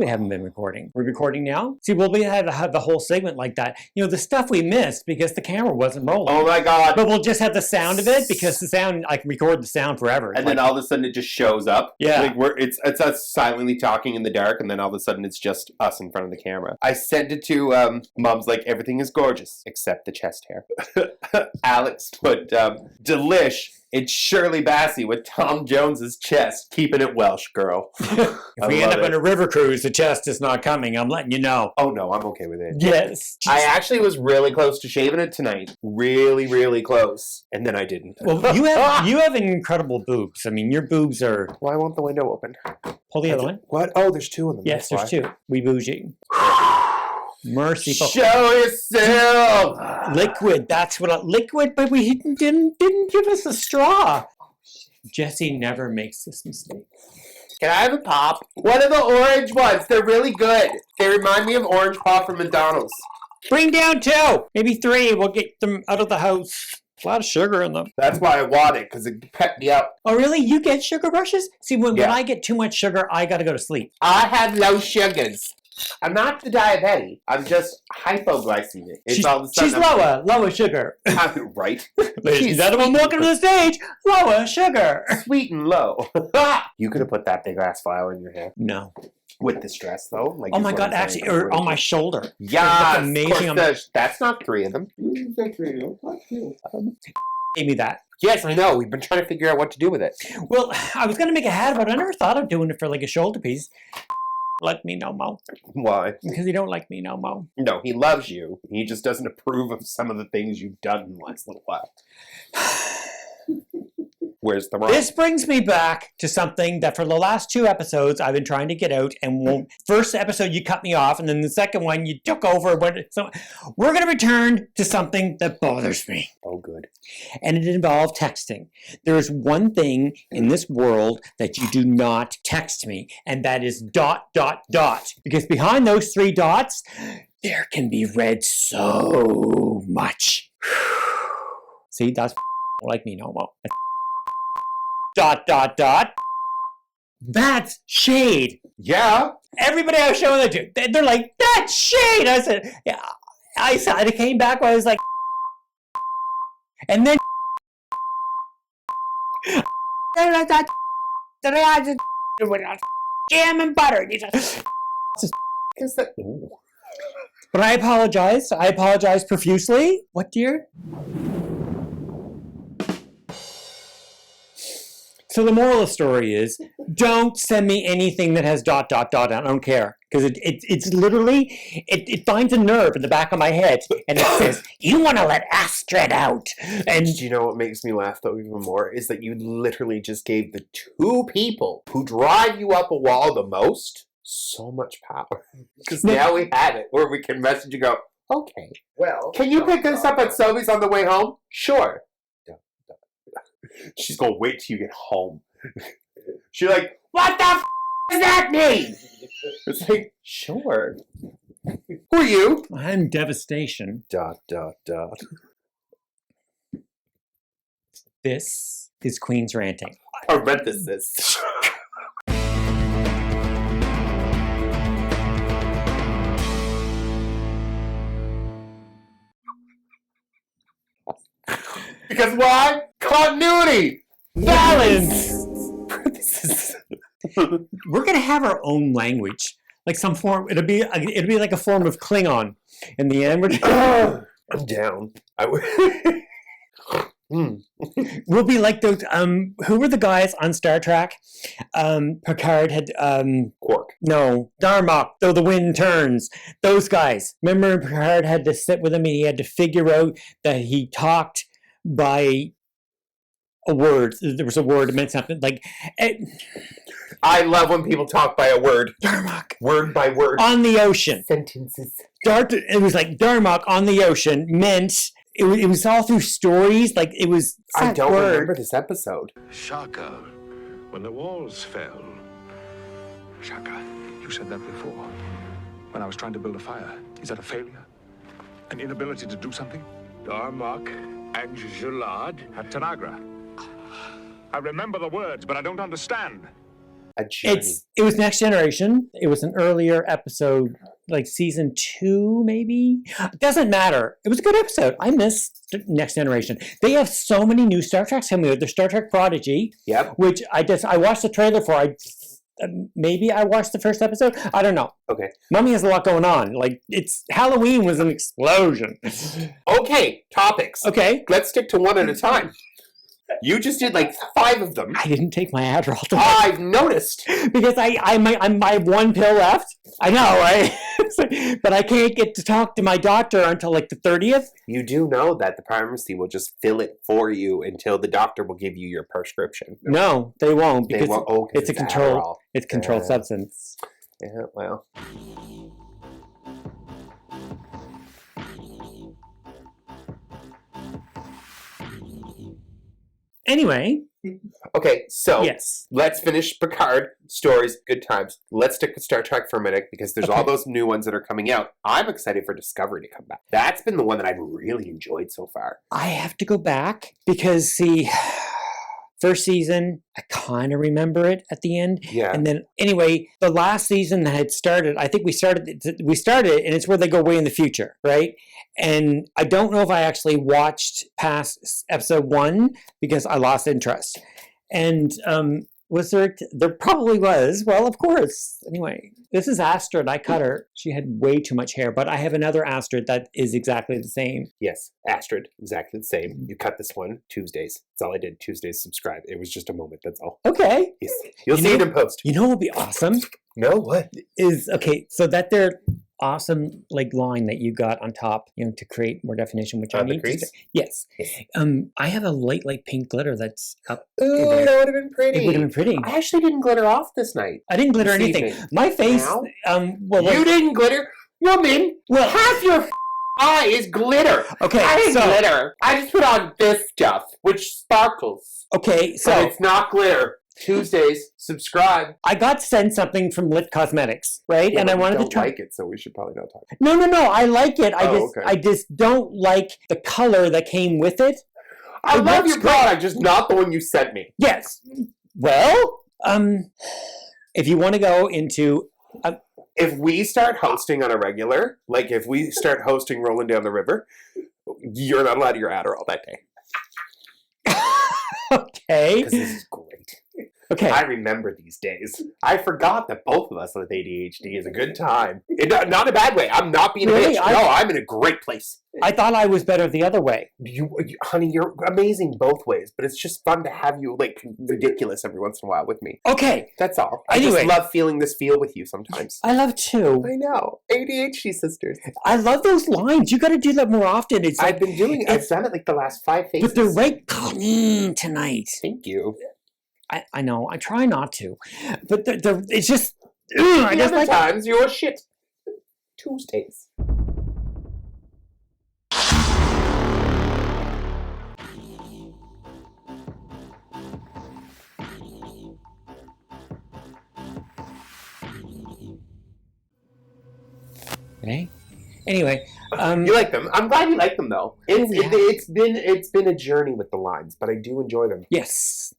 We haven't been recording. We're recording now? See, well, we had to have the whole segment like that. You know, the stuff we missed because the camera wasn't rolling. Oh my God. But we'll just have the sound of it because the sound, I can record the sound forever. And then all of a sudden it just shows up. Yeah. Like it's us silently talking in the dark, and then all of a sudden it's just us in front of the camera. I sent it to Mom's like, everything is gorgeous except the chest hair. Alex put delish. It's Shirley Bassey with Tom Jones's chest, keeping it Welsh, girl. If we end up on a river cruise, the chest is not coming. I'm letting you know. Oh no, I'm okay with it. Yes. I actually was really close to shaving it tonight. Really, really close. And then I didn't. Well, you have incredible boobs. I mean, your boobs are... Why won't the window open? Pull the other one. What? Oh, there's two of them. Yes, there's two. We bougie. Merciful. Show yourself. Liquid. That's what liquid, but we didn't give us a straw. Jesse nenever makes this mistake. Can I have a pop? What are the orange ones? They're really good. They remind me of orange pop from McDonald's. Bring down 2, maybe 3. We'll get them out of the house. A lot of sugar in them. That's why I want it, because it pepped me up. Oh, really? You get sugar rushes? See, when I get too much sugar, I got to go to sleep. I have low sugars. I'm not the diabetic. I'm just hypoglycemic. It's all of a sudden she's lower sugar. Right? She's the other one walking to the stage. Lower sugar. Sweet and low. You could have put that big ass flower in your hair. No. With the stress, though. Like, oh my God! Actually, or on my shoulder. Yeah, amazing. That's not 3 of them. Gave me that. Yes, I know. We've been trying to figure out what to do with it. Well, I was going to make a hat, but I never thought of doing it for like a shoulder piece. Like me no mo. Why? Because he don't like me no mo. No, he loves you. He just doesn't approve of some of the things you've done in the last little while. Where's the wrong? This brings me back to something that for the last 2 episodes I've been trying to get out, and first episode you cut me off, and then the second one you took over. So we're going to return to something that bothers me. Oh, good. And it involved texting. There is one thing in this world that you do not text me, and that is ... Because behind those 3 dots, there can be read so much. See, that's like me no more. ... That's shade. Yeah. Everybody I was showing that to, they're like, that's shade. I said, yeah. I saw it. It came back when I was like, and then jam and butter. But I apologize. I apologize profusely. What, dear? So the moral of the story is, don't send me anything that has ... I don't care. Because it's literally, it finds a nerve in the back of my head, and it says, you want to let Astrid out. And do you know what makes me laugh, though, even more? Is that you literally just gave the 2 people who drive you up a wall the most so much power. Because now we have it, where we can message and go, okay, well, can you pick us up at Sobeys on the way home? Sure. She's going to wait till you get home. She's like, what the does that mean? It's like, sure. Who are you? I'm devastation. ... This is Queen's Ranting. Parenthesis. Because why? Continuity! Balance! We're going to have our own language. Like some form, it'll be like a form of Klingon. In the end, I'm down. We'll be like those, who were the guys on Star Trek? Picard had, Quark. No, Darmok, though the wind turns. Those guys. Remember Picard had to sit with him and he had to figure out that he talked by a word. There was a word that meant something. Like, I love when people talk by a word. Darmok. Word by word. On the ocean. Sentences. It was like Darmok on the ocean meant... It was all through stories, like it was. I don't remember this episode. Shaka, when the walls fell. Shaka, you said that before. When I was trying to build a fire. Is that a failure? An inability to do something? Darmok and Jalad at Tanagra. I remember the words, but I don't understand. A journey. It was Next Generation. It was an earlier episode, like season 2, maybe. Doesn't matter. It was a good episode. I missed Next Generation. They have so many new Star Treks coming out. The Star Trek Prodigy, which I watched the trailer for. Maybe I watched the first episode. I don't know. Okay. Mommy has a lot going on. Like, Halloween was an explosion. Okay, topics. Okay. Let's stick to one at a time. You just did like 5 of them. I didn't take my Adderall today. I've noticed. Because I have one pill left. I know, right? But I can't get to talk to my doctor until like the 30th. You do know that the pharmacy will just fill it for you until the doctor will give you your prescription. No, they won't, because it's a controlled Adderall. It's controlled substance. Yeah, well. Anyway. Okay, so yes. Let's finish Picard stories, good times. Let's stick with Star Trek for a minute because there's all those new ones that are coming out. I'm excited for Discovery to come back. That's been the one that I've really enjoyed so far. I have to go back because, see, first season, I kind of remember it at the end. Yeah. And then, anyway, the last season that had started, I think we started, and it's where they go way in the future, right? And I don't know if I actually watched past episode 1 because I lost interest. And was there probably was. Well, of course. Anyway, this is Astrid. I cut her. She had way too much hair, but I have another Astrid that is exactly the same. Yes, Astrid, exactly the same. You cut this one Tuesdays. That's all I did. Tuesdays, subscribe. It was just a moment. That's all. Okay. Yes. You'll see it in post. You know what would be awesome? No, what? So that their awesome line that you got on top, to create more definition, which I need. The crease? Yes. I have a light pink glitter that's up. Ooh, there. that would have been pretty. It would have been pretty. I actually didn't glitter off this night. I didn't glitter This anything. evening. My face. You didn't glitter, woman. Well, half your eye is glitter. Okay, I didn't glitter. I just put on this stuff, which sparkles. Okay, so but it's not glitter. Tuesdays, subscribe. I got sent something from Lit Cosmetics, right? Yeah, and I wanted to try. Like it, so we should probably not talk. No. I like it. Okay. I just don't like the color that came with it. I love your product, just not the one you sent me. Yes. Well, if you want to go into. If we start hosting on a regular, like if we start hosting Rolling Down the River, you're not allowed your Adderall that day. Okay. Because this is great. Okay. I remember these days. I forgot that both of us with ADHD is a good time. Not in a bad way. I'm not being a bitch. No, I'm in a great place. I thought I was better the other way. Honey, you're amazing both ways, but it's just fun to have you, ridiculous every once in a while with me. Okay. That's all. Anyway. I just love feeling this feel with you sometimes. I love too. I know. ADHD sisters. I love those lines. You got to do that more often. I've been doing it. I've done it the last 5 faces. But they're right clean tonight. Thank you. I know. I try not to. But it's just... I just like times you're shit. Tuesdays. Okay. Anyway, you like them. I'm glad you like them, though. It's been a journey with the lines, but I do enjoy them. Yes,